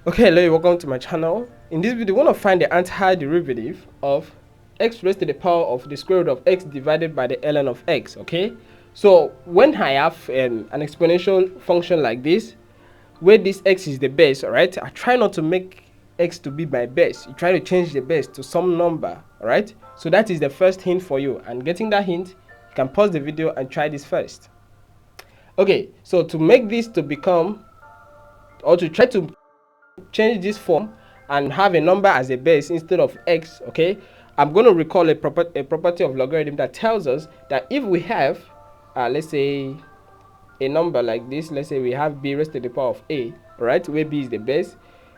Okay, hello, welcome to my channel. In this video, we want to find the antiderivative of x raised to the power of the square root of x divided by the ln of x. Okay, so when I have an exponential function like this, where this x is the base, all right, I try not to make x to be my base. You try to change the base to some number, all right. So that is the first hint for you, and getting that hint, you can pause the video and try this first. Okay, so to make this to become, or to try to change this form and have a number as a base instead of x, okay, I'm going to recall a property of logarithm that tells us that if we have let's say a number like this, let's say we have b raised to the power of a, right, where b is the base,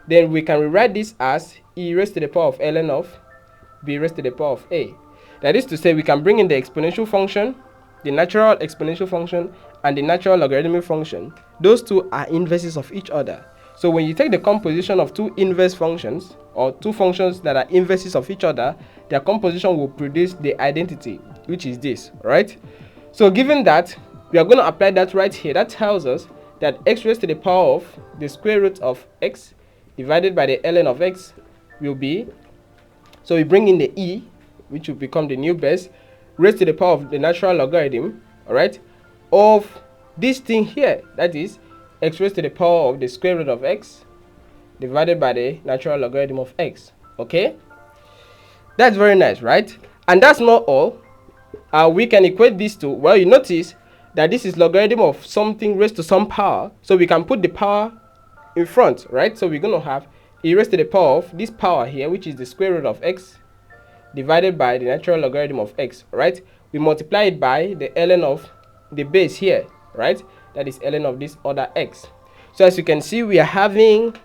then we can rewrite this as e raised to the power of ln of b raised to the power of a. That is to say, we can bring in the exponential function, the natural exponential function, and the natural logarithmic function. Those two are inverses of each other. So when you take the composition of two inverse functions, or two functions that are inverses of each other, their composition will produce the identity, which is this, right? So given that, we are going to apply that right here. That tells us that x raised to the power of the square root of x divided by the ln of x will be, so we bring in the e, which will become the new base, raised to the power of the natural logarithm, all right, of this thing here, that is x raised to the power of the square root of x divided by the natural logarithm of x. Okay, that's very nice, right? And that's not all. We can equate these two. Well, you notice that this is logarithm of something raised to some power, so we can put the power in front, right? So we're going to have e raised to the power of this power here, which is the square root of x divided by the natural logarithm of x, right? We multiply it by the ln of the base here, right? That is ln of this other x. So as you can see, we are having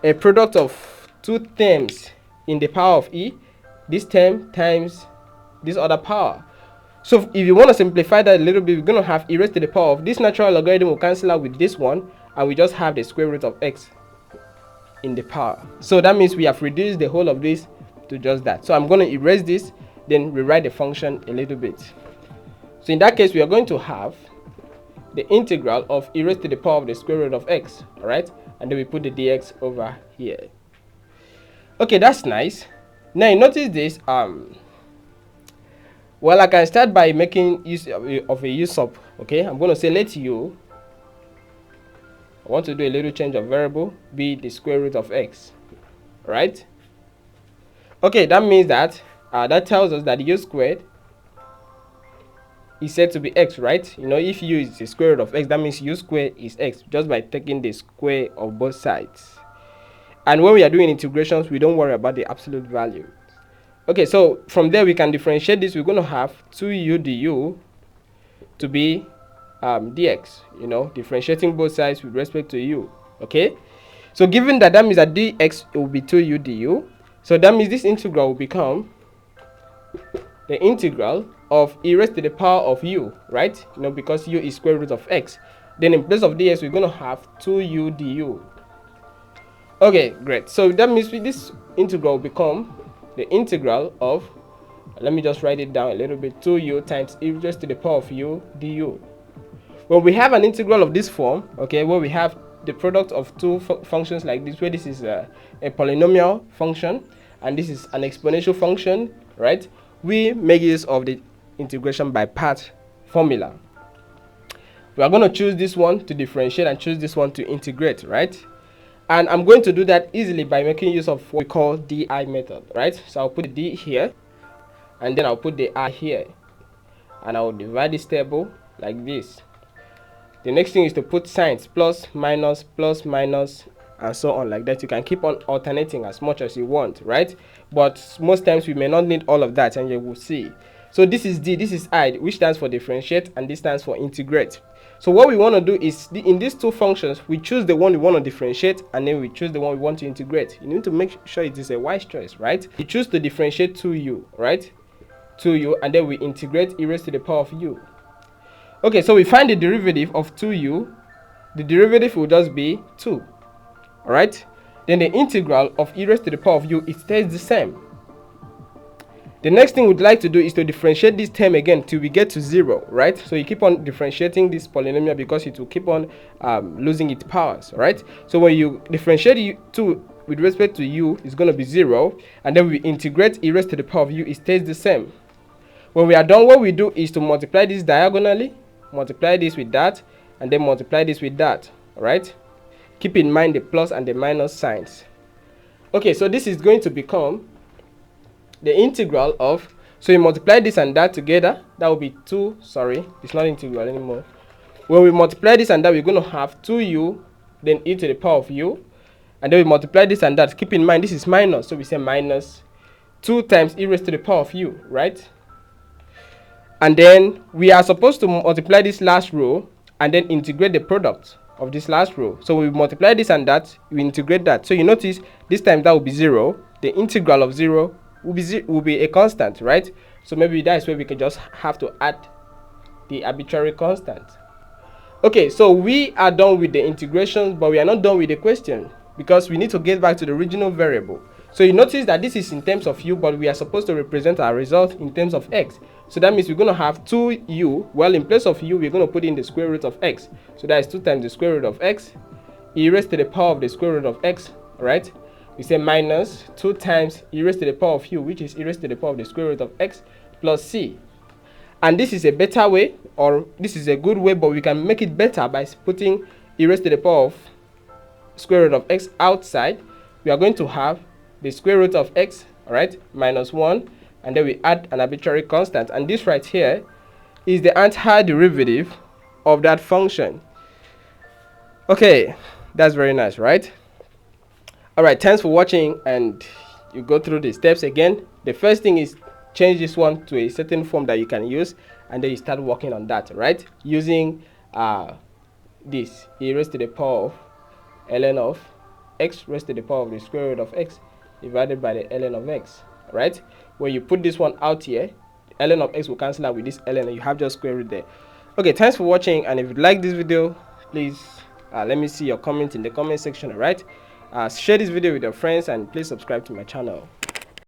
a product of two terms in the power of e, this term times this other power. So if you want to simplify that a little bit, we're going to have e raised to the power of this natural logarithm will cancel out with this one, and we just have the square root of x in the power. So that means we have reduced the whole of this to just that. So I'm going to erase this, then rewrite the function a little bit. So in that case, we are going to have the integral of e raised to the power of the square root of x, all right, and then we put the dx over here. Okay, that's nice. Now you notice this, well, I can start by making use of a u sub. Okay, I'm going to say let u, I want to do a little change of variable, be the square root of x, right? Okay, that means that that tells us that u squared is said to be x, right? You know, if u is the square root of x, that means u squared is x, just by taking the square of both sides. And when we are doing integrations, we don't worry about the absolute value. Okay, so from there we can differentiate this. We're going to have 2u du to be dx, you know, differentiating both sides with respect to u. Okay, so given that, that means that dx will be 2u du. So that means this integral will become the integral of e raised to the power of u, right? You know, because u is square root of x. Then in place of dx, we're going to have 2u du. Okay, great. So that means this integral will become the integral of, let me just write it down a little bit, 2u times e raised to the power of u du. When we have an integral of this form, okay, where we have the product of two functions like this, where this is a polynomial function and this is an exponential function, right, we make use of the integration by part formula. We are going to choose this one to differentiate and choose this one to integrate, right? And I'm going to do that easily by making use of what we call di method, right? So I'll put the d here, and then I'll put the I here, and I'll divide this table like this. The next thing is to put signs, plus, minus, and so on like that. You can keep on alternating as much as you want, right? But most times we may not need all of that, and you will see. So this is d, this is I, which stands for differentiate, and this stands for integrate. So what we want to do is, in these two functions, we choose the one we want to differentiate, and then we choose the one we want to integrate. You need to make sure it is a wise choice, right? You choose to differentiate 2u, right? 2u, and then we integrate e raised to the power of u. Okay, so we find the derivative of 2u. The derivative will just be 2, all right? Then the integral of e raised to the power of u, it stays the same. The next thing we'd like to do is to differentiate this term again till we get to 0, right? So you keep on differentiating this polynomial because it will keep on losing its powers, right? So when you differentiate u2 with respect to u, it's going to be 0, and then we integrate e raised to the power of u, it stays the same. When we are done, what we do is to multiply this diagonally, multiply this with that, and then multiply this with that, right? Keep in mind the plus and the minus signs. Okay, so this is going to become the integral of, so you multiply this and that together, that will be 2, sorry, it's not integral anymore. When we multiply this and that, we're going to have 2u, then e to the power of u, and then we multiply this and that. Keep in mind this is minus, so we say minus 2 times e raised to the power of u, right? And then we are supposed to multiply this last row and then integrate the product of this last row. So we multiply this and that, we integrate that. So you notice this time that will be 0. The integral of 0 will be a constant, right? So maybe that is where we can just have to add the arbitrary constant. Okay, so we are done with the integrations, but we are not done with the question because we need to get back to the original variable. So you notice that this is in terms of u, but we are supposed to represent our result in terms of x. So that means we're going to have 2u. Well, in place of u, we're going to put in the square root of x. So that is 2 times the square root of x, e raised to the power of the square root of x, right? We say minus 2 times e raised to the power of u, which is e raised to the power of the square root of x, plus c. And this is a better way, or this is a good way, but we can make it better by putting e raised to the power of square root of x outside. We are going to have the square root of x, alright, minus 1, and then we add an arbitrary constant, and this right here is the antiderivative of that function. Okay, that's very nice, right? Alright, thanks for watching, and you go through the steps again. The first thing is change this one to a certain form that you can use, and then you start working on that, right? Using this e raised to the power of ln of x raised to the power of the square root of x divided by the ln of x, right? When you put this one out here, ln of x will cancel out with this ln, and you have just square root there. Okay, thanks for watching, and if you like this video, please let me see your comments in the comment section, alright? Share this video with your friends, and please subscribe to my channel.